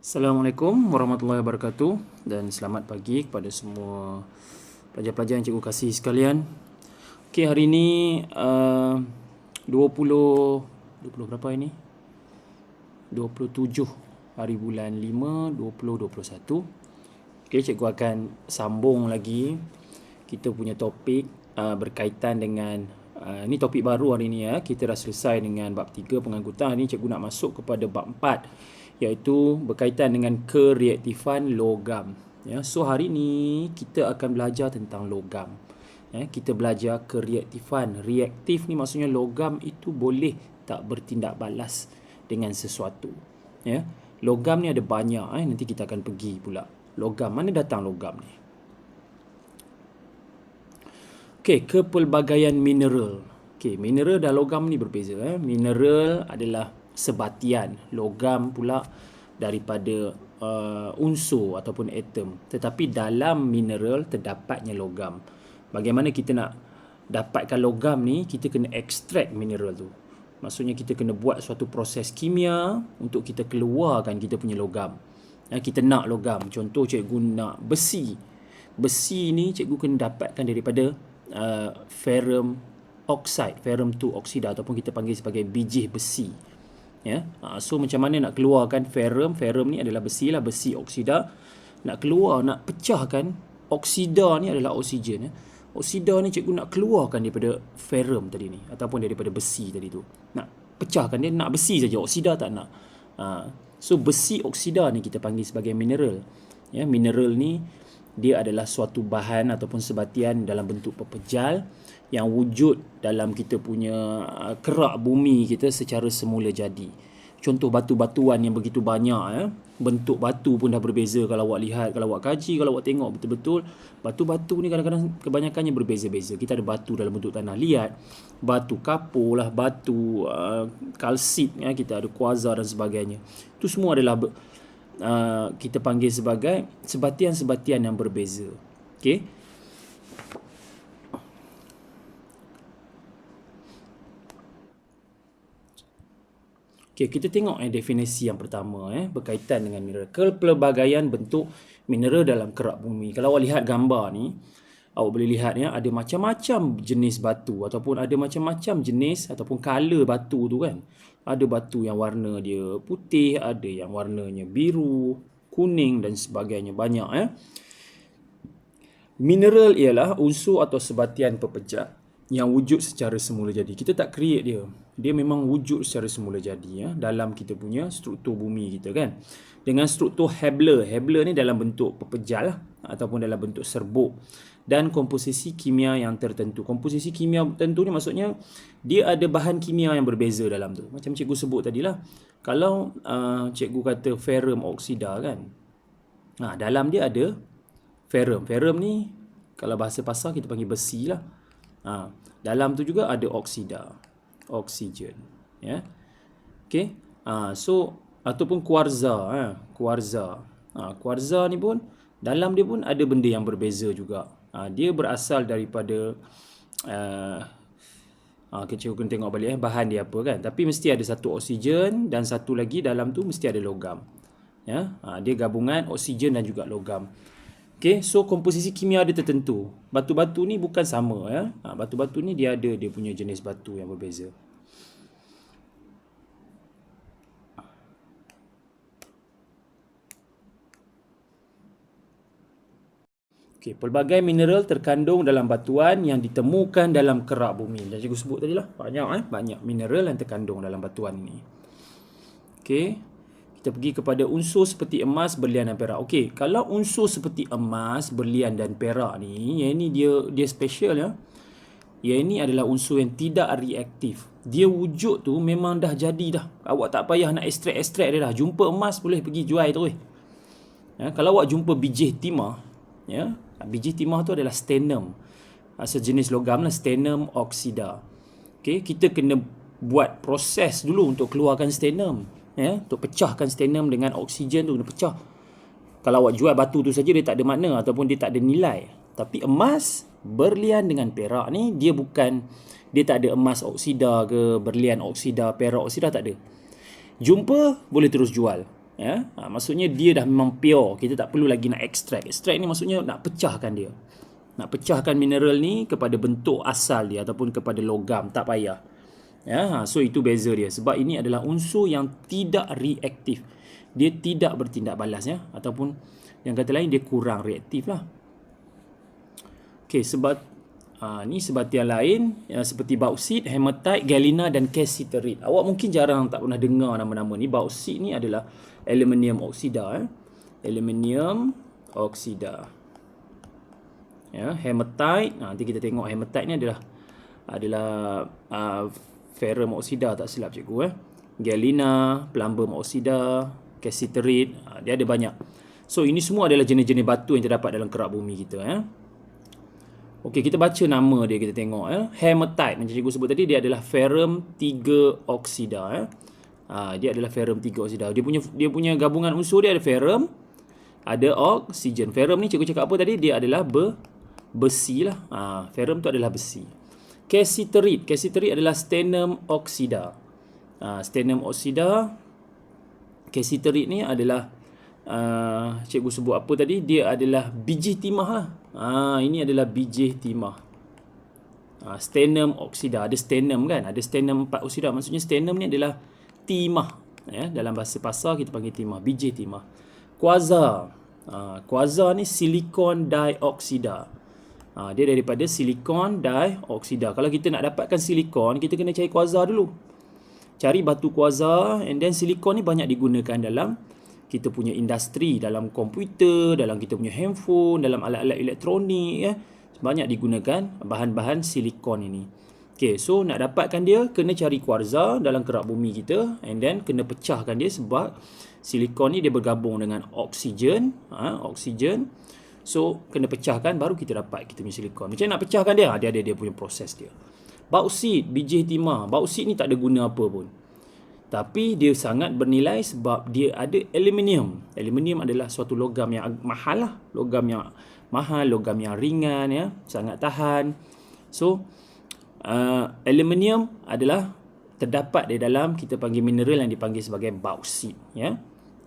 Assalamualaikum warahmatullahi wabarakatuh dan selamat pagi kepada semua pelajar-pelajar yang cikgu kasih sekalian. Okey, hari ini 20 berapa ini? 27 hari bulan 5 2021. Okey, cikgu akan sambung lagi kita punya topik berkaitan dengan ini topik baru hari ini ya. Kita dah selesai dengan bab 3 pengangkutan. Hari ini cikgu nak masuk kepada bab 4 iaitu berkaitan dengan kereaktifan logam. Ya, so hari ini kita akan belajar tentang logam. Ya, kita belajar kereaktifan. Reaktif ni maksudnya logam itu boleh tak bertindak balas dengan sesuatu. Ya, logam ni ada banyak. Nanti kita akan pergi pula. Logam, mana datang logam ni? Okey, kepelbagaian mineral. Okey, mineral dan logam ni berbeza. Mineral adalah sebatian, logam pula daripada unsur ataupun atom. Tetapi dalam mineral terdapatnya logam. Bagaimana kita nak dapatkan logam ni? Kita kena extract mineral tu. Maksudnya kita kena buat suatu proses kimia untuk kita keluarkan kita punya logam. Kita nak logam. Contoh cikgu nak besi. Besi ni cikgu kena dapatkan daripada ferrum oxide, ferrum 2 oksida ataupun kita panggil sebagai bijih besi. Ya. So macam mana nak keluarkan ferrum? Ferrum ni adalah besi lah, besi oksida. Nak keluar, nak pecahkan oksida ni adalah oksigen. Oksida ni cikgu nak keluarkan daripada ferrum tadi ni ataupun daripada besi tadi tu. Nak pecahkan dia, nak besi saja, oksida tak nak. So besi oksida ni kita panggil sebagai mineral. Ya, mineral ni dia adalah suatu bahan ataupun sebatian dalam bentuk pepejal yang wujud dalam kita punya kerak bumi kita secara semula jadi. Contoh batu-batuan yang begitu banyak. Bentuk batu pun dah berbeza kalau awak lihat, kalau awak kaji, kalau awak tengok betul-betul. Batu-batu ni kadang-kadang kebanyakannya berbeza-beza. Kita ada batu dalam bentuk tanah liat, batu kapur lah, batu kalsit, kita ada kuarza dan sebagainya. Itu semua adalah kita panggil sebagai sebatian-sebatian yang berbeza. Okey. Okey, kita tengok definisi yang pertama berkaitan dengan mineral. Kepelbagaian bentuk mineral dalam kerak bumi. Kalau awak lihat gambar ni, awak boleh lihat ada macam-macam jenis batu ataupun ada macam-macam jenis ataupun color batu tu kan. Ada batu yang warna dia putih, ada yang warnanya biru, kuning dan sebagainya, banyak Mineral ialah unsur atau sebatian pepejal yang wujud secara semula jadi. Kita tak create dia. Dia memang wujud secara semula jadi dalam kita punya struktur bumi kita kan. Dengan struktur Hebler. Hebler ni dalam bentuk pepejal ataupun dalam bentuk serbuk dan komposisi kimia yang tertentu. Komposisi kimia tertentu ni maksudnya dia ada bahan kimia yang berbeza dalam tu. Macam cikgu sebut tadilah. Kalau cikgu kata ferrum oksida kan. Dalam dia ada ferrum. Ferrum ni kalau bahasa pasar kita panggil besi lah. Dalam tu juga ada oksida, oksigen, ya. Okey. So ataupun kuarza, kuarza. Kuarza ni pun dalam dia pun ada benda yang berbeza juga. Dia berasal daripada kita kena tengok balik bahan dia apa kan. Tapi mesti ada satu oksigen dan satu lagi dalam tu mesti ada logam. Ya. Dia gabungan oksigen dan juga logam. Okay, so komposisi kimia dia tertentu. Batu-batu ni bukan sama batu-batu ni dia ada dia punya jenis batu yang berbeza. Okay, pelbagai mineral terkandung dalam batuan yang ditemukan dalam kerak bumi. Dah cikgu sebut tadi lah, banyak mineral yang terkandung dalam batuan ni. Okay. Kita pergi kepada unsur seperti emas, berlian dan perak. Okey, kalau unsur seperti emas, berlian dan perak ni, yang ni dia special ya. Yang ini adalah unsur yang tidak reaktif. Dia wujud tu memang dah jadi dah. Awak tak payah nak ekstrak dia dah. Jumpa emas boleh pergi jual terus. Kalau awak jumpa bijih timah, bijih timah tu adalah stannum. Sejenis logam lah, stannum oksida. Okey, kita kena buat proses dulu untuk keluarkan stannum. Untuk pecahkan stannum dengan oksigen tu kena pecah. Kalau awak jual batu tu saja dia tak ada makna ataupun dia tak ada nilai. Tapi emas, berlian dengan perak ni dia tak ada emas oksida ke, berlian oksida, perak oksida, tak ada. Jumpa boleh terus jual. Ya, maksudnya dia dah memang pure. Kita tak perlu lagi nak extract. Extract ni maksudnya nak pecahkan dia. Nak pecahkan mineral ni kepada bentuk asal dia ataupun kepada logam, tak payah. Ya, so itu beza dia. Sebab ini adalah unsur yang tidak reaktif. Dia tidak bertindak balas ya, ataupun yang kata lain dia kurang reaktif lah. Okey, sebab ni sebatian lain seperti bauksit, hematite, galena dan cassiterite. Awak mungkin jarang tak pernah dengar nama-nama ni. Bauksit ni adalah aluminium oksida. Aluminium oksida. Ya, hematite. Nanti kita tengok hematite ni adalah ferrum oksida, tak silap cikgu. Galena, plumbum oksida, cassiterite. Dia ada banyak. So ini semua adalah jenis-jenis batu yang terdapat dalam kerak bumi kita. Okey, kita baca nama dia, kita tengok. Hematite, macam cikgu sebut tadi, dia adalah ferrum 3 oksida. Dia adalah ferrum 3 oksida. Dia punya gabungan unsur dia ada ferrum, ada oksigen. Ferrum ni cikgu cakap apa tadi? Dia adalah besi lah. Ferrum tu adalah besi. Cassiterite. Cassiterite adalah stannum oksida. Stannum oksida. Cassiterite ni adalah cikgu sebut apa tadi? Dia adalah biji timah lah. Ini adalah biji timah. Stannum oksida. Ada stannum kan? Ada stannum 4 oksida. Maksudnya stannum ni adalah timah. Dalam bahasa pasar kita panggil timah. Biji timah. Quasar. Quasar ni silikon dioksida. Dia daripada silikon dioksida. Kalau kita nak dapatkan silikon, kita kena cari quasar dulu. Cari batu quasar, and then silikon ni banyak digunakan dalam kita punya industri, dalam komputer, dalam kita punya handphone, dalam alat-alat elektronik. Banyak digunakan bahan-bahan silikon ini. Okay, so nak dapatkan dia, kena cari kuarza dalam kerak bumi kita, and then kena pecahkan dia sebab silikon ni dia bergabung dengan oksigen. Oksigen. So, kena pecahkan baru kita dapat kita punya silikon. Macam nak pecahkan dia? Dia ada dia punya proses dia. Bauksit, biji timah. Bauksit ni tak ada guna apa pun. Tapi dia sangat bernilai sebab dia ada aluminium. Aluminium adalah suatu logam yang mahal lah. Logam yang mahal, logam yang ringan, ya, sangat tahan. So, aluminium adalah terdapat di dalam kita panggil mineral yang dipanggil sebagai bauksit, ya,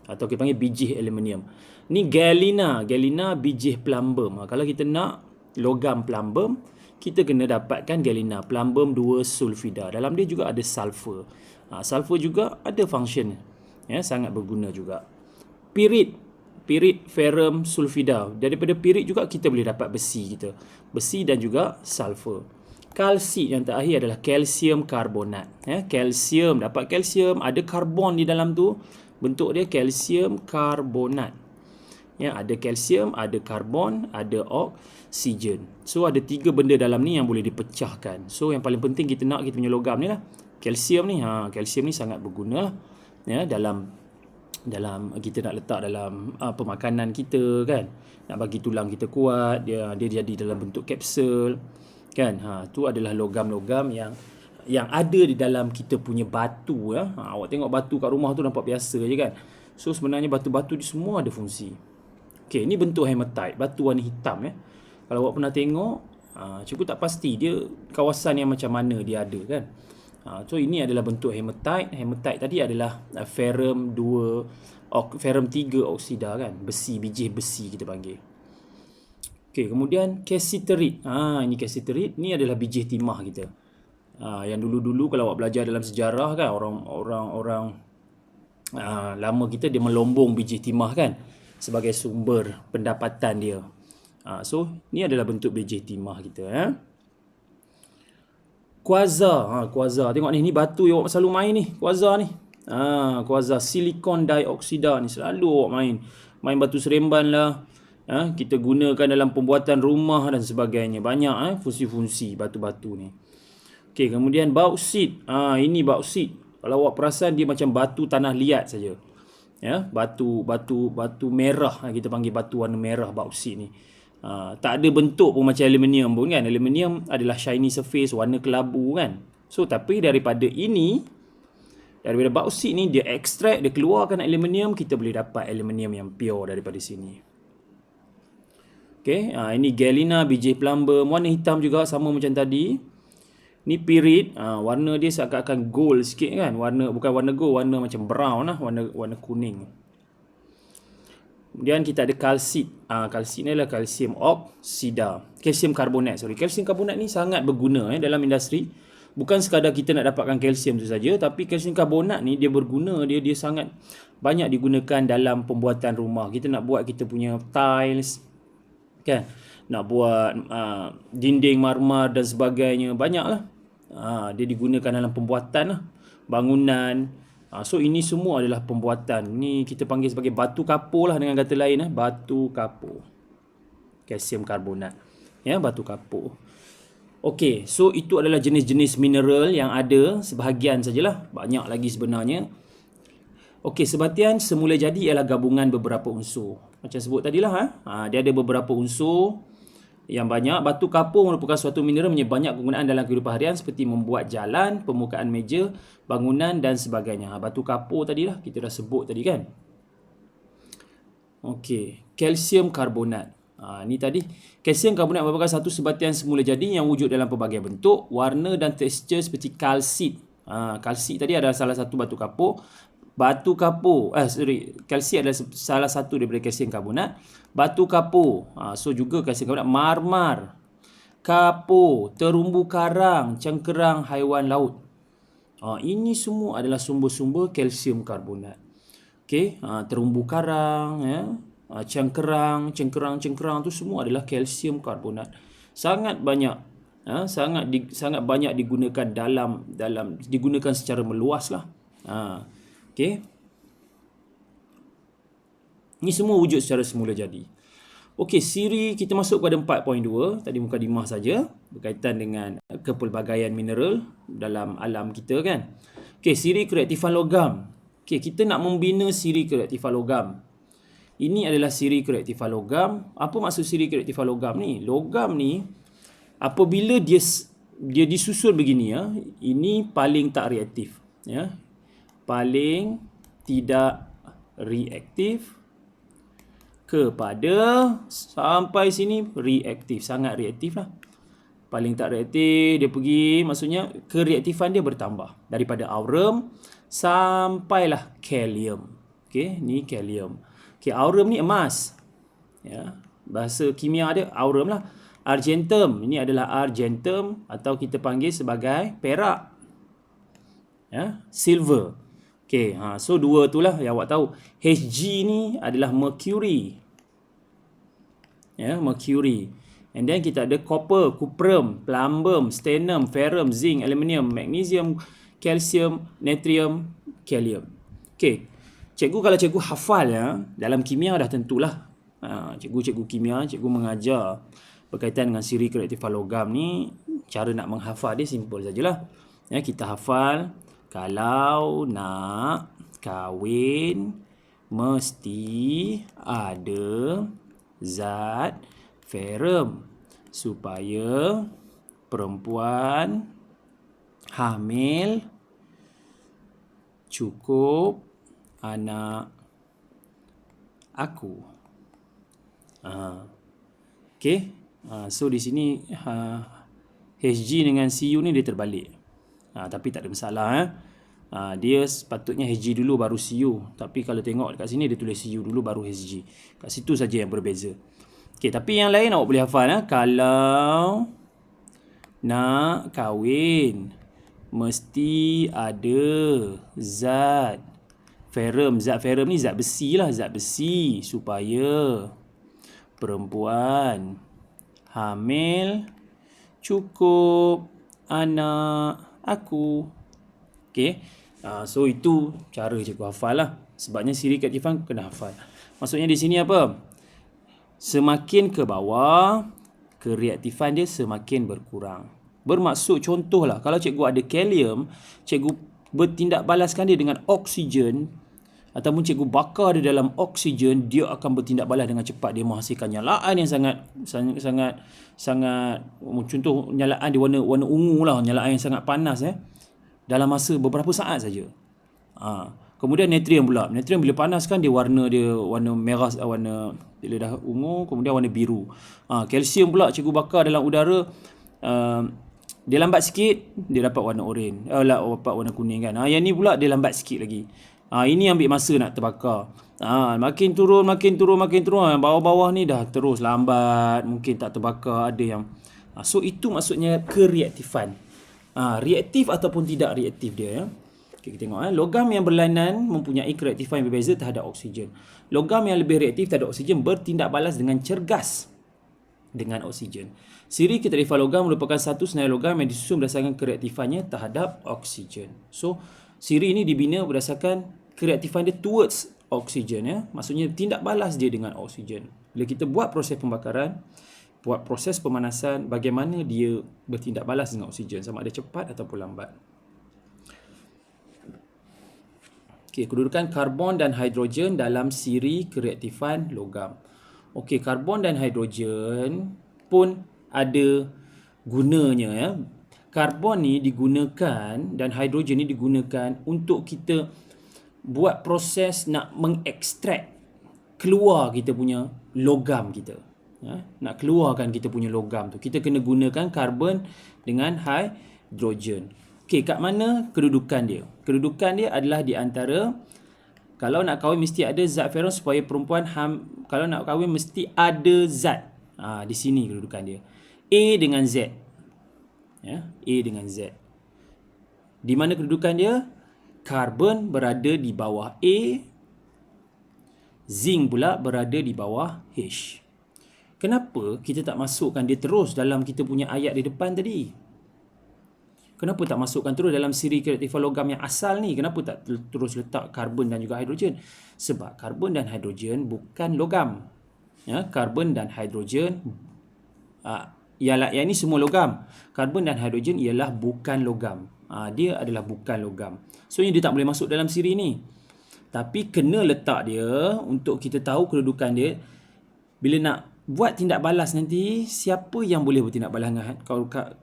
atau kita panggil biji aluminium. Ni galena, galena biji plumbum. Kalau kita nak logam plumbum, kita kena dapatkan galena, plumbum 2 sulfida. Dalam dia juga ada sulfur. Sulfur juga ada function, ya, sangat berguna juga. Pirit, pirit ferrum sulfida. Daripada pirit juga kita boleh dapat besi kita. Besi dan juga sulfur. Kalsit yang terakhir adalah kalsium karbonat. Kalsium, dapat kalsium, ada karbon di dalam tu. Bentuk dia kalsium karbonat. Ya, ada kalsium, ada karbon, ada oksigen. So ada 3 benda dalam ni yang boleh dipecahkan. So yang paling penting kita nak kita punya logam ni lah. Kalsium ni, kalsium ni sangat berguna lah, ya, dalam kita nak letak dalam pemakanan kita kan. Nak bagi tulang kita kuat, dia jadi dalam bentuk kapsul kan. Tu adalah logam-logam yang ada di dalam kita punya batu, ya. Awak tengok batu kat rumah tu nampak biasa je kan. So sebenarnya batu-batu ni semua ada fungsi. Okey, ni bentuk hematite, batu warna hitam, ya. Kalau awak pernah tengok, cikgu tak pasti dia kawasan yang macam mana dia ada kan. So ini adalah bentuk hematite. Hematite tadi adalah ferrum 3 oksida kan, besi, biji besi kita panggil. Okey, kemudian cassiterite. Ini cassiterite, ni adalah biji timah kita. Yang dulu-dulu kalau awak belajar dalam sejarah kan, orang lama kita dia melombong biji timah kan sebagai sumber pendapatan dia. So ni adalah bentuk biji timah kita, ya. Quasar, quasar. Tengok ni batu yang awak selalu main ni, quasar ni. Quasar silikon dioksida ni selalu awak main batu seremban lah. Kita gunakan dalam pembuatan rumah dan sebagainya. Banyak fungsi-fungsi batu-batu ni. Okey, kemudian bauksit. Ini bauksit. Kalau awak perasan dia macam batu tanah liat saja. Ya, batu merah, kita panggil batu warna merah bauksit ni. Tak ada bentuk pun macam aluminium pun kan. Aluminium adalah shiny surface, warna kelabu kan. So tapi daripada bauksit ni dia extract, dia keluarkan aluminium, kita boleh dapat aluminium yang pure daripada sini. Okey, ini galena biji plumbum, warna hitam juga sama macam tadi. Ni pirit, warna dia seakan-akan gold sikit kan. Bukan warna gold, warna macam brown lah, warna kuning. Kemudian kita ada kalsit. Kalsit ni adalah kalsium oksida. Kalsium karbonat, Kalsium karbonat ni sangat berguna dalam industri. Bukan sekadar kita nak dapatkan kalsium tu saja, tapi kalsium karbonat ni dia berguna, dia sangat banyak digunakan dalam pembuatan rumah. Kita nak buat kita punya tiles, kan? Nak buat dinding marmar dan sebagainya, banyaklah. Dia digunakan dalam pembuatan lah, bangunan. So ini semua adalah pembuatan. Ni kita panggil sebagai batu kapur lah, dengan kata lain, batu kapur. Kalsium karbonat. Ya, batu kapur. Okey, so itu adalah jenis-jenis mineral yang ada, sebahagian sajalah, banyak lagi sebenarnya. Okey, sebatian semula jadi ialah gabungan beberapa unsur. Macam sebut tadilah, dia ada beberapa unsur yang banyak. Batu kapur merupakan suatu mineral yang banyak kegunaan dalam kehidupan harian seperti membuat jalan, permukaan meja, bangunan dan sebagainya. Batu kapur tadilah kita dah sebut tadi, kan. Okey, kalsium karbonat. Ni tadi, kalsium karbonat merupakan satu sebatian semula jadi yang wujud dalam pelbagai bentuk, warna dan tekstur seperti kalsit. Kalsit tadi adalah salah satu batu kapur. Kalsit adalah salah satu daripada kalsium karbonat. Batu kapur, so juga kalsium karbonat. Marmar, kapur, terumbu karang, cengkerang haiwan laut. Ini semua adalah sumber-sumber kalsium karbonat. Okey, terumbu karang, ya. Cengkerang tu semua adalah kalsium karbonat. Sangat banyak, sangat banyak digunakan dalam digunakan secara meluas lah. Okey. Ini semua wujud secara semula jadi. Okey, siri kita masuk pada 4.2. Tadi mukadimah saja berkaitan dengan kepelbagaian mineral dalam alam kita, kan. Okey, siri kereaktifan logam. Okey, kita nak membina siri kereaktifan logam. Ini adalah siri kereaktifan logam. Apa maksud siri kereaktifan logam ni? Logam ni apabila dia disusun begini, ya, ini paling tak reaktif, ya. Paling tidak reaktif kepada sampai sini reaktif, sangat reaktif lah. Paling tak reaktif, dia pergi, maksudnya kereaktifan dia bertambah daripada aurum sampailah kalium. Okey, ni kalium. Okey, aurum ni emas. Ya, bahasa kimia ada aurum lah. Argentum, ini adalah argentum atau kita panggil sebagai perak. Ya, silver. Okey, so dua itulah yang awak tahu. Hg ni adalah mercury. Ya, mercury. And then kita ada copper, cuprum, plumbum, stannum, ferrum, zinc, aluminium, magnesium, calcium, natrium, kalium. Okey. Cikgu kalau cikgu hafal, ya, dalam kimia dah tentulah. Cikgu kimia, cikgu mengajar berkaitan dengan siri kereaktifan logam ni, cara nak menghafal dia simple sajalah. Ya, kita hafal, kalau nak kahwin mesti ada zat ferrum supaya perempuan hamil cukup anak aku. Okey. So di sini Hg dengan Cu ni dia terbalik. Tapi tak ada masalah, dia sepatutnya Hg dulu baru Cu. Tapi kalau tengok dekat sini dia tulis Cu dulu baru Hg. Kat situ saja yang berbeza. Okey, tapi yang lain awak boleh hafal, kalau nak kahwin mesti ada zat ferrum. Zat ferrum ni zat besi lah, zat besi supaya perempuan hamil cukup anak aku. Okey. So itu cara cikgu hafal lah. Sebabnya siri keaktifan kena hafal. Maksudnya di sini apa? Semakin ke bawah, kereaktifan dia semakin berkurang. Bermaksud contohlah, kalau cikgu ada kalium, cikgu bertindak balaskan dia dengan oksigen, ataupun cikgu bakar dia dalam oksigen, dia akan bertindak balas dengan cepat. Dia menghasilkan nyalaan yang sangat contoh nyalaan di warna ungu lah, nyalaan yang sangat panas, dalam masa beberapa saat saja. Kemudian natrium pula. Natrium bila panaskan dia warna merah, warna bila dah ungu, kemudian warna biru. Kalsium pula cikgu bakar dalam udara, dia lambat sikit dia dapat warna oranye, dapat warna kuning, kan. Yang ni pula dia lambat sikit lagi. Ini ambil masa nak terbakar. Makin turun. Bawah-bawah ni dah terus lambat. Mungkin tak terbakar. Ada yang... so, itu maksudnya kereaktifan. Reaktif ataupun tidak reaktif dia. Ya. Okay, kita tengok. Logam yang berlainan mempunyai kereaktifan yang berbeza terhadap oksigen. Logam yang lebih reaktif terhadap oksigen bertindak balas dengan cergas dengan oksigen. Siri kereaktifan logam merupakan satu senarai logam yang disusun berdasarkan kereaktifannya terhadap oksigen. So, siri ini dibina berdasarkan kereaktifan dia towards oksigen. Ya. Maksudnya, tindak balas dia dengan oksigen. Bila kita buat proses pembakaran, buat proses pemanasan, bagaimana dia bertindak balas dengan oksigen, sama ada cepat ataupun lambat. Okey, kedudukan karbon dan hidrogen dalam siri kereaktifan logam. Okey, karbon dan hidrogen pun ada gunanya. Ya. Karbon ni digunakan dan hidrogen ni digunakan untuk kita buat proses nak mengekstrak keluar kita punya logam kita. Ya. Nak keluarkan kita punya logam tu, kita kena gunakan karbon dengan hidrogen. Okey, kat mana kedudukan dia? Kedudukan dia adalah di antara, kalau nak kahwin mesti ada zat feron supaya perempuan kalau nak kahwin mesti ada zat. Di sini kedudukan dia. A dengan Z. Ya, A dengan Z. Di mana kedudukan dia? Karbon berada di bawah A, zinc pula berada di bawah H. Kenapa kita tak masukkan dia terus dalam kita punya ayat di depan tadi? Kenapa tak masukkan terus dalam siri kereaktifan logam yang asal ni? Kenapa tak terus letak karbon dan juga hidrogen? Sebab karbon dan hidrogen bukan logam. Ya, karbon dan hidrogen ialah, yang ini semua logam. Karbon dan hidrogen ialah bukan logam. Dia adalah bukan logam. So, dia tak boleh masuk dalam siri ni. Tapi kena letak dia untuk kita tahu kedudukan dia. Bila nak buat tindak balas nanti, siapa yang boleh bertindak balas dengan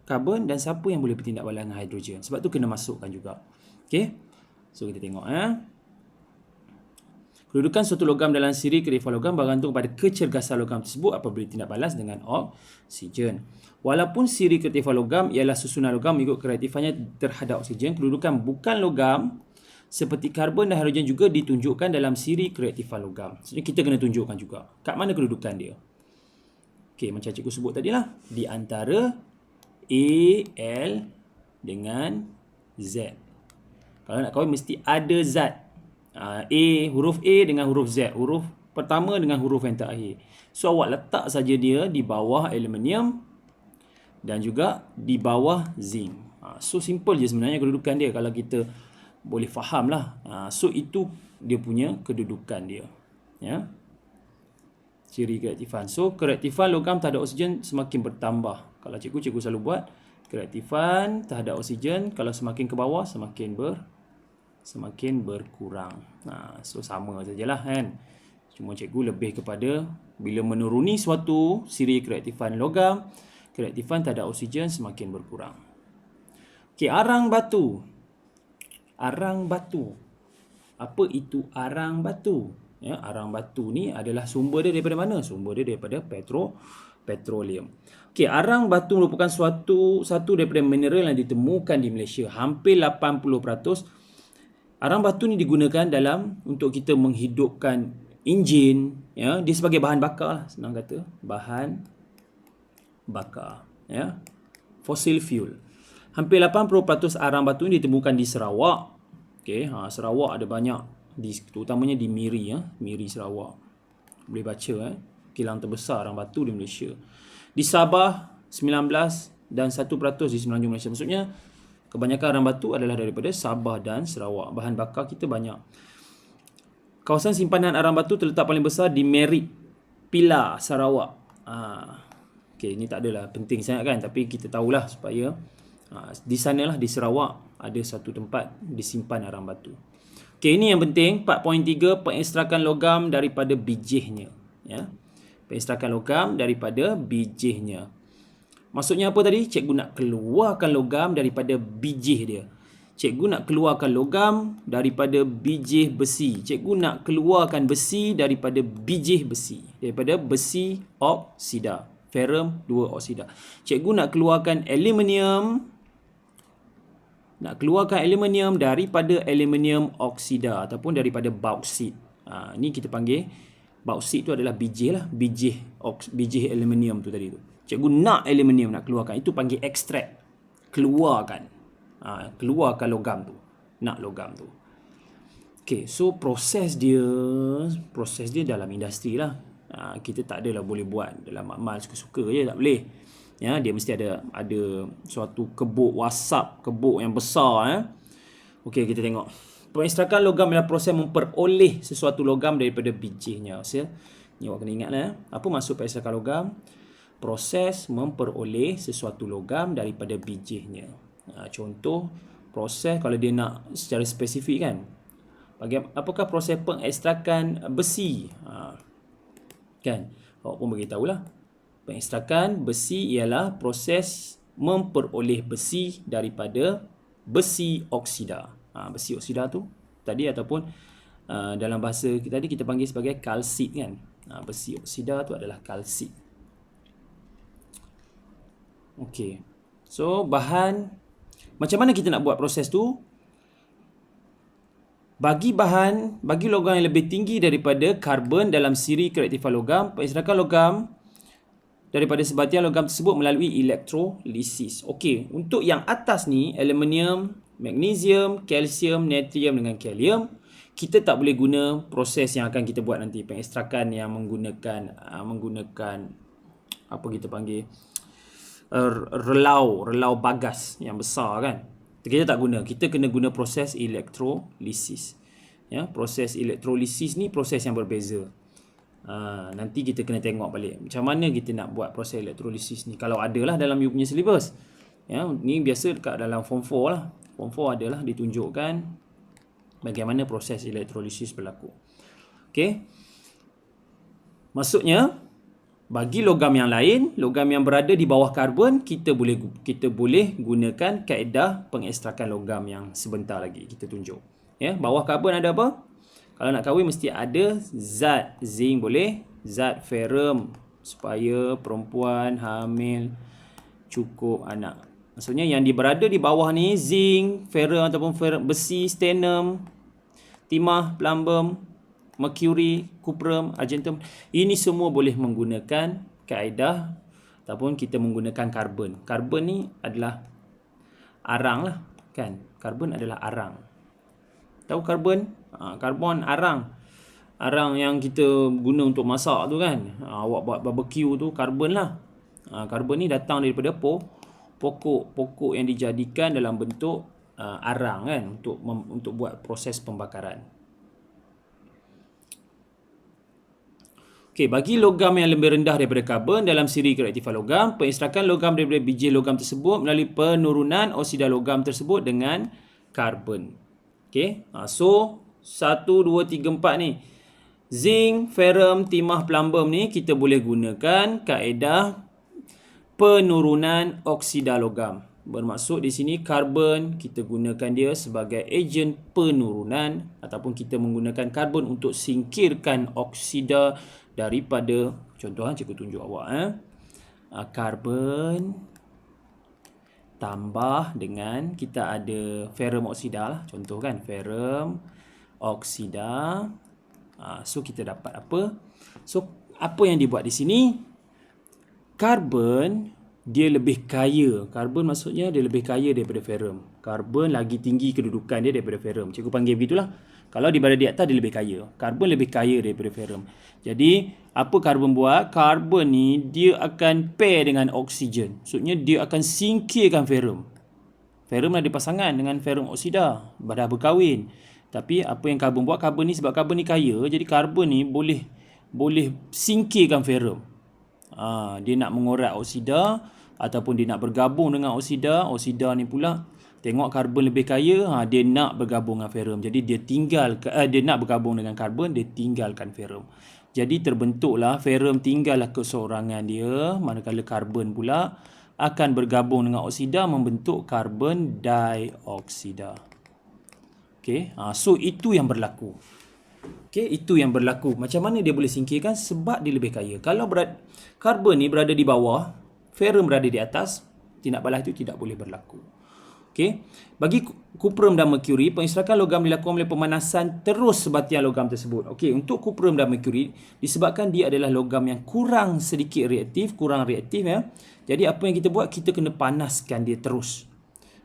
karbon dan siapa yang boleh bertindak balas dengan hidrogen. Sebab tu kena masukkan juga. Okey. So kita tengok Kedudukan suatu logam dalam siri kereaktifan logam bergantung pada kecergasan logam tersebut apabila tindak balas dengan oksigen. Walaupun siri kereaktifan logam ialah susunan logam mengikut kereaktifannya terhadap oksigen, kedudukan bukan logam seperti karbon dan hidrogen juga ditunjukkan dalam siri kereaktifan logam. Jadi kita kena tunjukkan juga kat mana kedudukan dia. Okey, macam cikgu sebut tadi lah. Di antara A, L dengan Z. Kalau nak kahwin mesti ada zat. Huruf A dengan huruf Z. Huruf pertama dengan huruf yang terakhir. So, awak letak saja dia di bawah aluminium dan juga di bawah zinc. So, simple je sebenarnya kedudukan dia kalau kita boleh faham lah. So, itu dia punya kedudukan dia. Ya. Ciri kereaktifan. So, kereaktifan logam terhadap oksigen semakin bertambah. Kalau cikgu selalu buat kereaktifan terhadap oksigen, kalau semakin ke bawah semakin berkurang. So sama sajalah kan. Cuma cikgu lebih kepada bila menuruni suatu siri kereaktifan logam, kereaktifan terhadap oksigen semakin berkurang. Okey, arang batu. Arang batu. Apa itu arang batu? Ya, arang batu ni adalah sumber dia daripada mana? Sumber dia daripada petroleum. Okey, arang batu merupakan satu daripada mineral yang ditemukan di Malaysia. Hampir 80%. Arang batu ni digunakan untuk kita menghidupkan enjin. Ya, dia sebagai bahan bakar lah, senang kata. Bahan bakar. Ya, fossil fuel. Hampir 80% arang batu ni ditemukan di Sarawak. Okey, Sarawak ada banyak. Terutamanya di Miri, Miri Sarawak. Boleh baca, kilang terbesar arang batu di Malaysia. Di Sabah 19 dan 1% di semenanjung Malaysia. Maksudnya kebanyakan arang batu adalah daripada Sabah dan Sarawak. Bahan bakar kita banyak. Kawasan simpanan arang batu terletak paling besar di Merit Pilar, Sarawak. Okey, ini tak adalah penting sangat kan, tapi kita tahulah supaya di sanalah di Sarawak ada satu tempat disimpan arang batu. Okey, ini yang penting 4.3 pengekstrakan logam daripada bijihnya, ya. Pengekstrakan logam daripada bijihnya. Maksudnya apa tadi? Cikgu nak keluarkan logam daripada bijih dia. Cikgu nak keluarkan logam daripada bijih besi. Cikgu nak keluarkan besi daripada bijih besi. Daripada besi oksida. Ferrum 2 oksida. Cikgu nak keluarkan aluminium Nak keluarkan aluminium daripada aluminium oksida ataupun daripada bauksit. Ni kita panggil bauksit tu adalah biji lah, biji aluminium tu tadi tu. Cikgu nak aluminium nak keluarkan, itu panggil ekstrak. Keluarkan. Keluarkan logam tu. Nak logam tu. Okay, so proses dia dalam industri lah. Kita tak adalah boleh buat dalam makmal suka-suka je, tak boleh. Ya, dia mesti ada suatu kebuk wasap, kebuk yang besar. Okey, kita tengok. Pengekstrakan logam adalah proses memperoleh sesuatu logam daripada bijinya. Ni awak kena ingat lah. Apa maksud pengekstrakan logam? Proses memperoleh sesuatu logam daripada bijinya. Contoh proses kalau dia nak secara spesifik kan. Apakah proses pengekstrakan besi? Kan? Awak pun beritahulah. Pengekstrakan besi ialah proses memperoleh besi daripada besi oksida. Besi oksida tu tadi ataupun dalam bahasa kita tadi kita panggil sebagai kalsit kan. Besi oksida tu adalah kalsit. Okey. So bahan, macam mana kita nak buat proses tu? Bagi logam yang lebih tinggi daripada karbon dalam siri keraktifan logam, pengekstrakan logam daripada sebatian logam tersebut melalui elektrolisis. Okey, untuk yang atas ni, aluminium, magnesium, kalsium, natrium dengan kalium, kita tak boleh guna proses yang akan kita buat nanti, pengekstrakan yang menggunakan apa kita panggil relau bagas yang besar kan. Kita tak guna, kita kena guna proses elektrolisis. Ya, proses elektrolisis ni proses yang berbeza. Nanti kita kena tengok balik macam mana kita nak buat proses elektrolisis ni. Kalau ada lah dalam you punya syllabus. Ya, ni biasa dekat dalam form 4 lah. Form 4 adalah ditunjukkan bagaimana proses elektrolisis berlaku. Okey. Maksudnya bagi logam yang lain, logam yang berada di bawah karbon, kita boleh gunakan kaedah pengekstrakan logam yang sebentar lagi kita tunjuk. Ya, bawah karbon ada apa? Kalau nak kahwin mesti ada zat zinc boleh, zat ferrum supaya perempuan hamil cukup anak. Maksudnya yang berada di bawah ni zinc, ferrum ataupun besi, stannum, timah, plumbum, mercury, cuprum, argentum. Ini semua boleh menggunakan kaedah ataupun kita menggunakan karbon. Karbon ni adalah arang lah kan. Karbon adalah arang. Tahu karbon? Karbon arang. Arang yang kita guna untuk masak tu kan. Awak buat barbecue tu karbon lah. Karbon ni datang daripada pokok yang dijadikan dalam bentuk arang kan untuk buat proses pembakaran. Okey, bagi logam yang lebih rendah daripada karbon dalam siri keraktifan logam, pengekstrakan logam daripada biji logam tersebut melalui penurunan oksida logam tersebut dengan karbon. Okey, so 1, 2, 3, 4 ni. Zinc, ferrum, timah, plumbum ni kita boleh gunakan kaedah penurunan oksida logam. Bermaksud di sini karbon kita gunakan dia sebagai ejen penurunan ataupun kita menggunakan karbon untuk singkirkan oksida daripada, contoh cikgu tunjuk awak karbon tambah dengan kita ada ferrum oksida lah, contoh kan ferrum oksida. So kita dapat apa? So apa yang dibuat di sini? Karbon dia lebih kaya. Karbon maksudnya dia lebih kaya daripada ferrum. Karbon lagi tinggi kedudukan dia daripada ferrum. Cikgu panggil begitulah. Kalau di berada di atas dia lebih kaya. Karbon lebih kaya daripada ferrum. Jadi apa karbon buat? Karbon ni dia akan pair dengan oksigen. Maksudnya dia akan singkirkan ferrum. Ferrum ada pasangan dengan ferrum oksida. Dah berkahwin. Tapi apa yang karbon buat? Karbon ni sebab karbon ni kaya. Jadi karbon ni boleh singkirkan ferrum. Dia nak mengorat oksida ataupun dia nak bergabung dengan oksida. Oksida ni pula tengok karbon lebih kaya, dia nak bergabung dengan ferrum. Jadi dia nak bergabung dengan karbon, dia tinggalkan ferrum. Jadi terbentuklah ferrum tinggallah keseorangan dia, manakala karbon pula akan bergabung dengan oksida membentuk karbon dioksida. Okey, so itu yang berlaku. Okey, itu yang berlaku. Macam mana dia boleh singkirkan? Sebab dia lebih kaya. Kalau karbon ni berada di bawah, ferrum berada di atas, tindak balas itu tidak boleh berlaku. Okey. Bagi kuprum dan merkuri, pengisrakan logam dilakukan oleh pemanasan terus sebatian logam tersebut. Okey, untuk kuprum dan merkuri disebabkan dia adalah logam yang kurang sedikit reaktif, ya. Jadi apa yang kita buat, kita kena panaskan dia terus.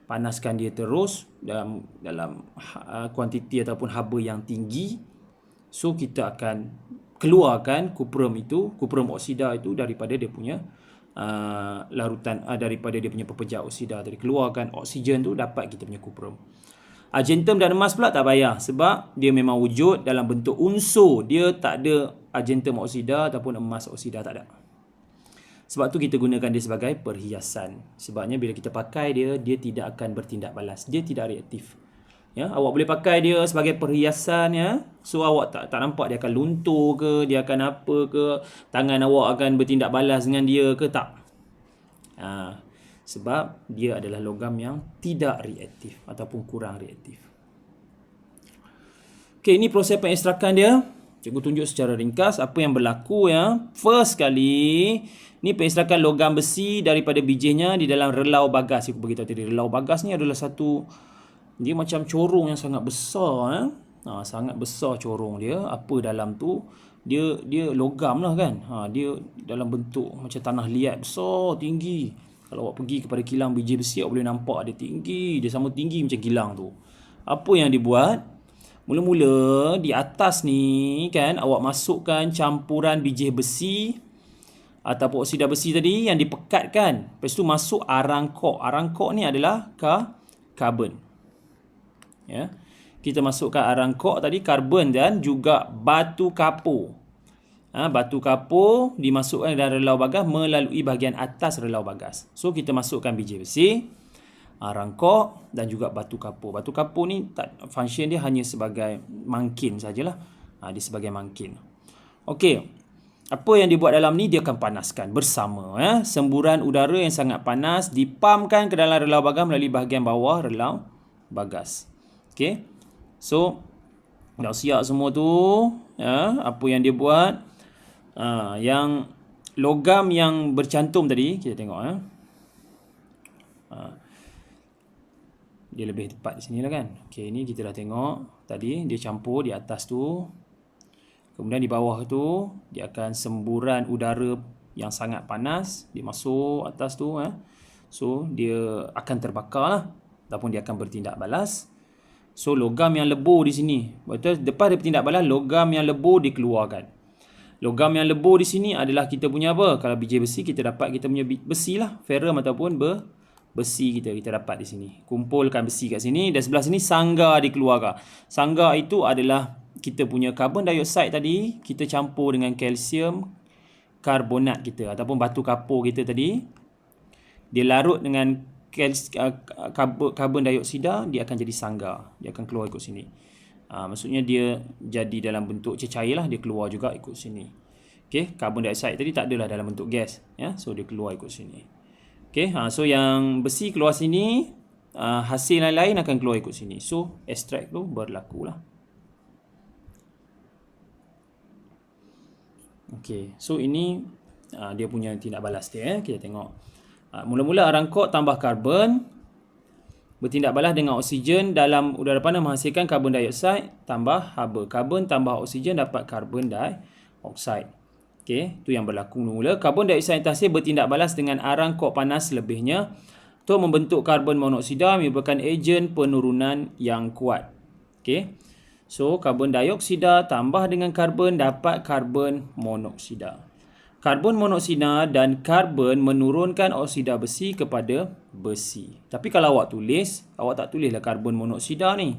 Panaskan dia terus dalam kuantiti ataupun haba yang tinggi. So kita akan keluarkan kuprum oksida itu daripada dia punya larutan daripada dia punya pepejah oksida tadi, keluarkan oksigen tu, dapat kita punya kuprum. Argentum dan emas pula tak payah, sebab dia memang wujud dalam bentuk unsur, dia tak ada argentum oksida ataupun emas oksida, tak ada. Sebab tu kita gunakan dia sebagai perhiasan. Sebabnya bila kita pakai dia tidak akan bertindak balas, dia tidak reaktif. Ya, awak boleh pakai dia sebagai perhiasan, ya. So awak tak nampak dia akan luntur ke, dia akan apa ke, tangan awak akan bertindak balas dengan dia ke, tak. Sebab dia adalah logam yang tidak reaktif ataupun kurang reaktif. Okey, ini proses pengekstrakan dia. Cikgu tunjuk secara ringkas apa yang berlaku, ya. First kali, ni pengekstrakan logam besi daripada bijihnya di dalam relau bagas. Aku beritahu tadi, relau bagas ni adalah satu, dia macam corong yang sangat besar, sangat besar corong dia. Apa dalam tu, dia logam lah kan. Dia dalam bentuk macam tanah liat besar, tinggi. Kalau awak pergi kepada kilang biji besi, awak boleh nampak dia tinggi, dia sama tinggi macam kilang tu. Apa yang dibuat? Mula-mula di atas ni kan, awak masukkan campuran biji besi ataupun oksida besi tadi yang dipekatkan. Lepas tu masuk arang kok. Arang kok ni adalah karbon. Ya. Kita masukkan arang kok tadi, karbon, dan juga batu kapur. Batu kapur dimasukkan dalam relau bagas melalui bahagian atas relau bagas. So kita masukkan biji besi, arang kok dan juga batu kapur. Batu kapur ni function dia hanya sebagai mangkin sajalah. Dia sebagai mangkin. Okey. Apa yang dibuat dalam ni, dia akan panaskan bersama, ya. Semburan udara yang sangat panas dipampkan ke dalam relau bagas melalui bahagian bawah relau bagas. Okey. So dah siap semua tu, ya. Apa yang dia buat, yang logam yang bercantum tadi, kita tengok, ya. Dia lebih tepat di sini lah kan. Okey, ni kita dah tengok tadi, dia campur di atas tu. Kemudian di bawah tu, dia akan semburan udara yang sangat panas, dia masuk atas tu, ya. So dia akan terbakar lah, ataupun dia akan bertindak balas. So logam yang lebur di sini, betul, lepas dia bertindak balas, logam yang lebur dikeluarkan. Logam yang lebur di sini adalah kita punya apa? Kalau biji besi, kita dapat kita punya besi lah, ferrum ataupun besi kita dapat di sini. Kumpulkan besi kat sini, dan sebelah sini sangga dikeluarkan. Sangga itu adalah kita punya karbon dioksida tadi, kita campur dengan kalsium karbonat kita ataupun batu kapur kita tadi. Dia larut dengan karbon dioksida, dia akan jadi sangga. Dia akan keluar ikut sini. Maksudnya dia jadi dalam bentuk cecair lah, dia keluar juga ikut sini. Okey, karbon dioksida tadi tak adalah dalam bentuk gas, ya. So dia keluar ikut sini. Okey, so yang besi keluar sini, hasil lain-lain akan keluar ikut sini. So ekstrak tu berlaku lah. Okey, so ini dia punya tindak balas dia, ya. Kita tengok. Mula-mula arang kok tambah karbon bertindak balas dengan oksigen dalam udara panas menghasilkan karbon dioksida tambah haba. Karbon tambah oksigen dapat karbon dioksida. Okey, tu yang berlaku mula. Karbon dioksida yang terhasil bertindak balas dengan arang kok panas selebihnya untuk membentuk karbon monoksida, merupakan ejen penurunan yang kuat. Okey. So karbon dioksida tambah dengan karbon dapat karbon monoksida. Karbon monoksida dan karbon menurunkan oksida besi kepada besi. Tapi kalau awak tulis, awak tak tulislah karbon monoksida ni.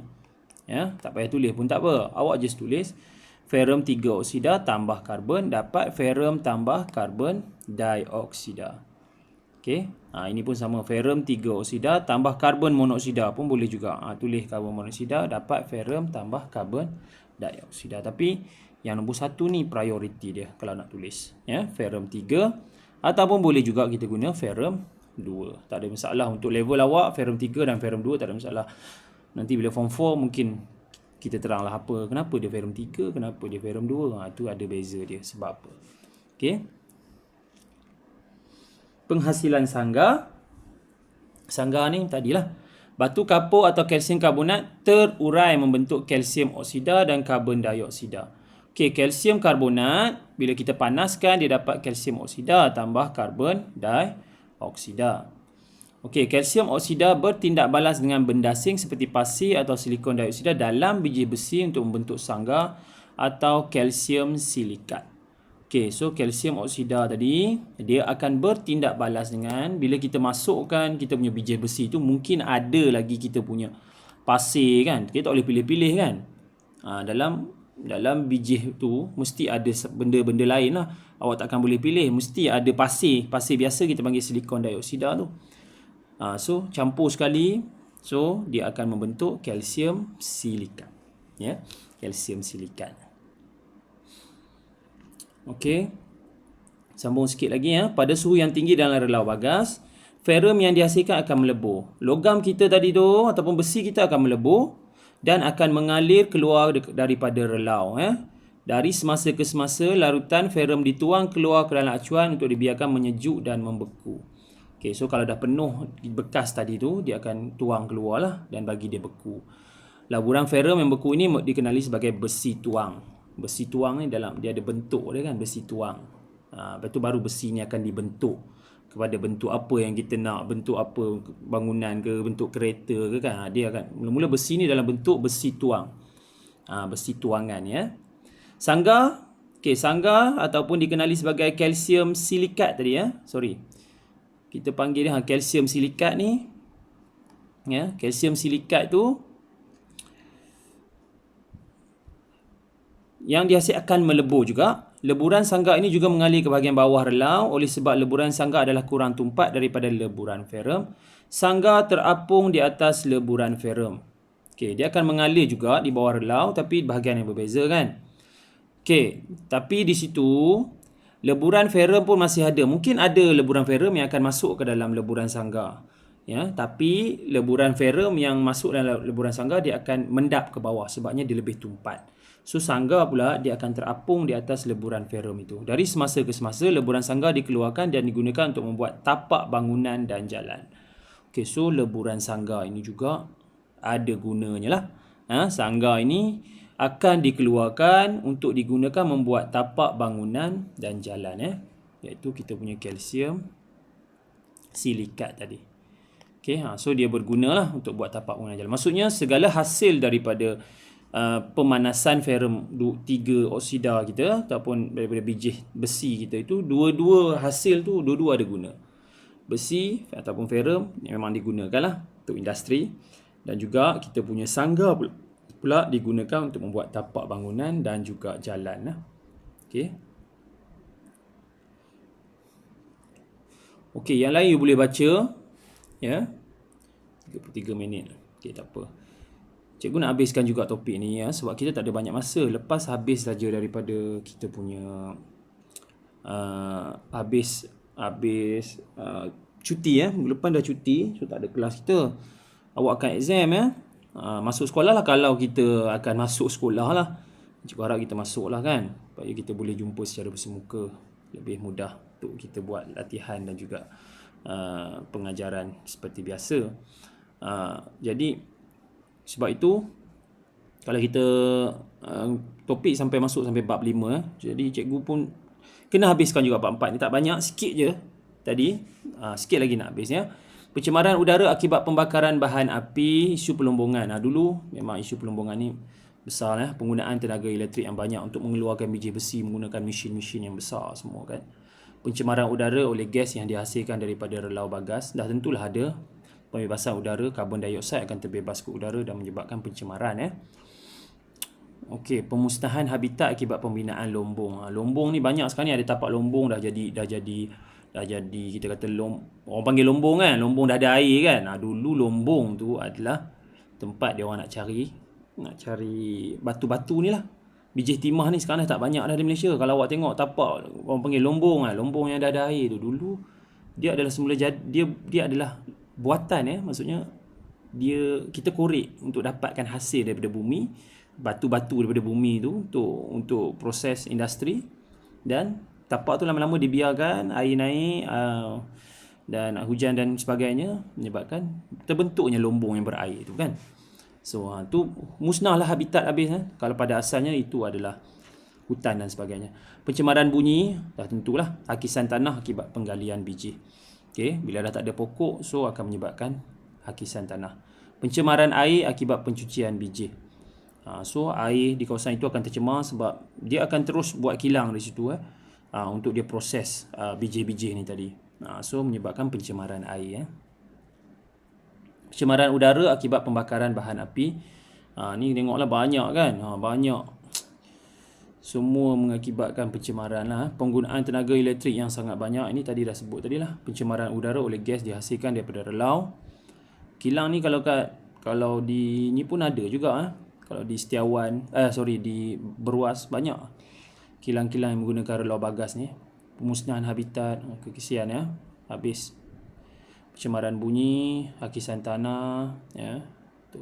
Ya, tak payah tulis pun tak apa. Awak just tulis ferrum 3 oksida tambah karbon dapat ferrum tambah karbon dioksida. Okey. Ini pun sama, ferrum 3 oksida tambah karbon monoksida pun boleh juga. Tulis karbon monoksida dapat ferrum tambah karbon dioksida. Tapi yang nombor 1 ni priority dia kalau nak tulis, ya, ferrum 3 ataupun boleh juga kita guna ferrum 2. Tak ada masalah untuk level awak, ferrum 3 dan ferrum 2 tak ada masalah. Nanti bila form 4 mungkin kita teranglah apa, kenapa dia ferrum 3, kenapa dia ferrum 2. Tu ada beza dia sebab apa. Okey. Penghasilan sangga. Sangga ni tadilah Batu kapur atau kalsium karbonat terurai membentuk kalsium oksida dan karbon dioksida. Okey, kalsium karbonat bila kita panaskan dia dapat kalsium oksida tambah karbon dioksida. Okey, kalsium oksida bertindak balas dengan benda asing seperti pasir atau silikon dioksida dalam biji besi untuk membentuk sangga atau kalsium silikat. Okey, so kalsium oksida tadi dia akan bertindak balas dengan bila kita masukkan kita punya biji besi tu, mungkin ada lagi kita punya pasir kan. Kita tak boleh pilih-pilih kan. Dalam biji tu mesti ada benda-benda lain lah. Awak takkan boleh pilih, mesti ada pasir. Pasir biasa kita panggil silikon dioksida tu. So campur sekali, so dia akan membentuk kalsium silikat. Ya, kalsium silikat. Okey. Sambung sikit lagi ya. Pada suhu yang tinggi dalam relau bagas, ferrum yang dihasilkan akan melebur. Logam kita tadi tu ataupun besi kita akan melebur dan akan mengalir keluar daripada relau Dari semasa ke semasa, larutan ferrum dituang keluar ke dalam acuan untuk dibiarkan menyejuk dan membeku. Okey, so kalau dah penuh bekas tadi tu, dia akan tuang keluar lah dan bagi dia beku. Laburan ferrum yang beku ini dikenali sebagai besi tuang. Besi tuang ni dia ada bentuk dia kan, besi tuang. Lepas tu baru besi ni akan dibentuk kepada bentuk apa yang kita nak, bentuk apa bangunan ke, bentuk kereta ke kan. Dia akan mula-mula besi ni dalam bentuk besi tuang. Besi tuangan ya. Sangga, sangga ataupun dikenali sebagai kalsium silikat tadi ya. Kita panggil dia kalsium silikat ni. Ya, kalsium silikat tu yang dihasilkan akan melebur juga. Leburan sangga ini juga mengalir ke bahagian bawah relau. Oleh sebab leburan sangga adalah kurang tumpat daripada leburan ferrum, sangga terapung di atas leburan ferrum. Okey, dia akan mengalir juga di bawah relau tapi bahagian yang berbeza kan. Okey, tapi di situ leburan ferrum pun masih ada. Mungkin ada leburan ferrum yang akan masuk ke dalam leburan sangga. Ya, tapi leburan ferrum yang masuk dalam leburan sangga dia akan mendap ke bawah sebabnya dia lebih tumpat. So sangga pula dia akan terapung di atas leburan ferrum itu. Dari semasa ke semasa leburan sangga dikeluarkan dan digunakan untuk membuat tapak bangunan dan jalan. Okey, so leburan sangga ini juga ada gunanya lah. Sangga ini akan dikeluarkan untuk digunakan membuat tapak bangunan dan jalan iaitu kita punya kalsium silikat tadi. Okey, so dia bergunalah untuk buat tapak bangunan jalan. Maksudnya segala hasil daripada pemanasan ferrum 3 oksida kita ataupun daripada biji besi kita itu, dua-dua hasil tu dua-dua ada guna. Besi ataupun ferrum memang digunakan lah untuk industri, dan juga kita punya sangga pula digunakan untuk membuat tapak bangunan dan juga jalan lah. Okey. Okey, yang lain you boleh baca ya. 33 minit. Okey, tak apa. Cikgu nak habiskan juga topik ni ya, sebab kita tak ada banyak masa. Lepas habis saja daripada kita punya cuti ya. Minggu depan dah cuti, so tak ada kelas kita. Awak akan exam ya. Masuk sekolah lah kalau kita akan masuk sekolah lah. Cikgu harap kita masuk lah kan, supaya kita boleh jumpa secara bersemuka. Lebih mudah untuk kita buat latihan dan juga pengajaran seperti biasa. Jadi sebab itu kalau kita topik masuk sampai bab 5 jadi cikgu pun kena habiskan juga bab 4 ni. Tak banyak, sikit je tadi. Sikit lagi nak habis ya. Pencemaran udara akibat pembakaran bahan api, isu pelombongan. Dulu memang isu pelombongan ni besar lah. Penggunaan tenaga elektrik yang banyak untuk mengeluarkan biji besi menggunakan mesin-mesin yang besar semua kan. Pencemaran udara oleh gas yang dihasilkan daripada relau bagas, dah tentulah ada pembebasan udara, karbon dioksida akan terbebas ke udara dan menyebabkan pencemaran Okey, pemusnahan habitat akibat pembinaan lombong. Lombong ni banyak sekarang ni, ada tapak lombong dah jadi kita kata orang panggil lombong kan, lombong dah ada air kan. Dulu lombong tu adalah tempat dia orang nak cari batu-batu ni lah. Biji timah ni sekarang dah tak banyak dah di Malaysia. Kalau awak tengok tapak orang panggil lombong lombong yang dah ada air tu, dulu dia adalah semula dia adalah buatan maksudnya kita korek untuk dapatkan hasil daripada bumi, batu-batu daripada bumi tu untuk proses industri, dan tapak tu lama-lama dibiarkan air naik, dan hujan dan sebagainya menyebabkan terbentuknya lombong yang berair itu kan. So tu musnahlah habitat habis kalau pada asalnya itu adalah hutan dan sebagainya. Pencemaran bunyi dah tentulah hakisan tanah akibat penggalian biji. Okey, bila dah tak ada pokok, so akan menyebabkan hakisan tanah. Pencemaran air akibat pencucian biji. So air di kawasan itu akan tercemar sebab dia akan terus buat kilang di situ untuk dia proses biji-biji ni tadi. So menyebabkan pencemaran air. Pencemaran udara akibat pembakaran bahan api. Ni tengoklah banyak kan. Banyak. Semua mengakibatkan pencemaran lah. Penggunaan tenaga elektrik yang sangat banyak. Ini tadi dah sebut tadi lah. Pencemaran udara oleh gas dihasilkan daripada relau. Kilang ni kalau di ni pun ada juga Kalau di Setiawan, di Beruas banyak kilang-kilang yang menggunakan relau bagas ni. Pemusnahan habitat, kekesian habis. Pencemaran bunyi, hakisan tanah, tu.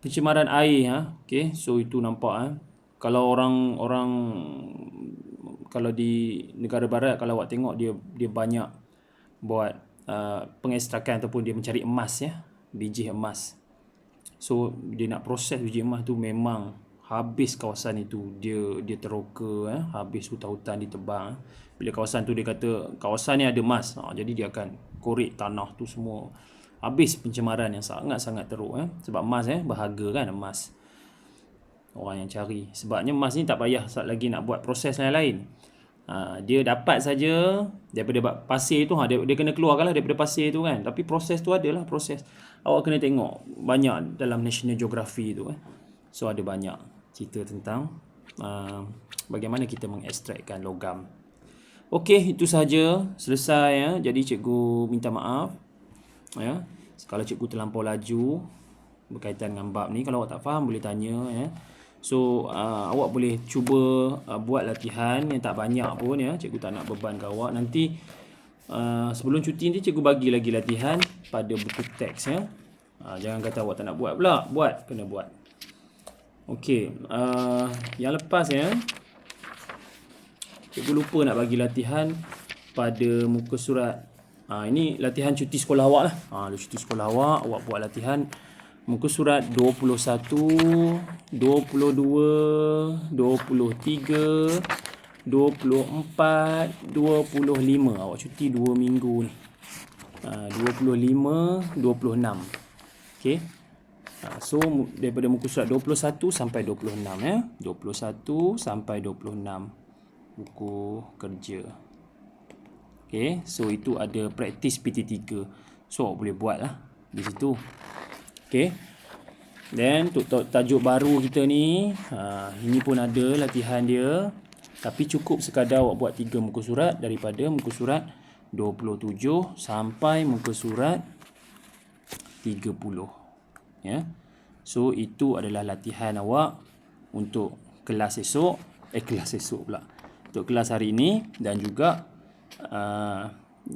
Pencemaran air okey, so itu nampak Kalau kalau di negara barat, kalau awak tengok dia banyak buat pengekstrakan ataupun dia mencari emas biji emas. So dia nak proses biji emas tu memang habis kawasan itu, dia teroka habis hutan-hutan ditebang. Bila kawasan tu dia kata kawasan ni ada emas, jadi dia akan korek tanah tu semua. Habis pencemaran yang sangat-sangat teruk sebab emas berharga kan emas. Orang yang cari. Sebabnya emas ni tak payah lagi nak buat proses lain-lain. Dia dapat saja daripada pasir tu, dia kena keluarkanlah daripada pasir tu kan. Tapi proses tu adalah proses. Awak kena tengok banyak dalam National Geography tu So ada banyak cerita tentang bagaimana kita mengekstrakkan logam. Okey, itu sahaja. Selesai Jadi cikgu minta maaf kalau cikgu terlampau laju berkaitan dengan bab ni. Kalau awak tak faham boleh tanya So awak boleh cuba buat latihan yang tak banyak pun cikgu tak nak bebankan awak. Nanti sebelum cuti ni cikgu bagi lagi latihan pada buku teks jangan kata awak tak nak buat pula. Buat, kena buat. Okey, yang lepas cikgu lupa nak bagi latihan pada muka surat. Ini latihan cuti sekolah awak lah. Cuti sekolah awak buat latihan muka surat 21, 22, 23, 24, 25. Awak cuti 2 minggu ni. 25, 26. Okey. So daripada muka surat 21 sampai 26 21 sampai 26 buku kerja. Okay, so itu ada praktis PT3. So awak boleh buat lah di situ. Okay. Then untuk tajuk baru kita ni, ini pun ada latihan dia. Tapi cukup sekadar awak buat 3 muka surat daripada muka surat 27 sampai muka surat 30. So itu adalah latihan awak untuk kelas esok. Kelas esok pula. Untuk kelas hari ini dan juga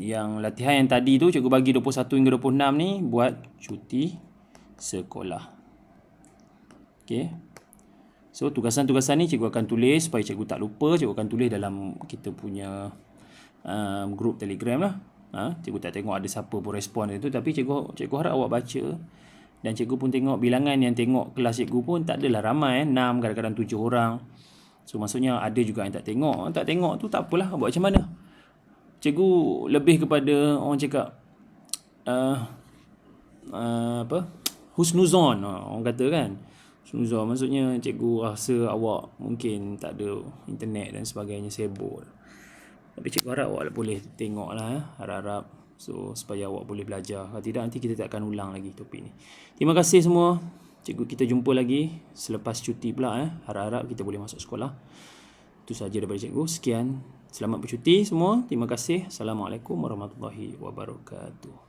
yang latihan yang tadi tu cikgu bagi 21 hingga 26 ni buat cuti sekolah. Okey. So tugasan-tugasan ni cikgu akan tulis supaya cikgu tak lupa. Cikgu akan tulis dalam kita punya grup Telegram lah. Cikgu tak tengok ada siapa pun respon itu, tapi cikgu harap awak baca. Dan cikgu pun tengok bilangan yang tengok kelas cikgu pun tak adalah ramai 6, kadang-kadang 7 orang. So maksudnya ada juga yang tak tengok. Tak tengok tu tak apalah, buat macam mana. Cikgu lebih kepada orang cakap husnuzon orang kata kan. Husnuzon maksudnya cikgu rasa awak mungkin tak ada internet dan sebagainya, sibuk. Tapi cikgu harap awak boleh tengok lah harap-harap. So supaya awak boleh belajar. Kalau tidak nanti kita tak akan ulang lagi topik ni. Terima kasih semua. Cikgu kita jumpa lagi selepas cuti pula Harap-harap kita boleh masuk sekolah. Itu sahaja daripada cikgu. Sekian. Selamat bercuti semua. Terima kasih. Assalamualaikum warahmatullahi wabarakatuh.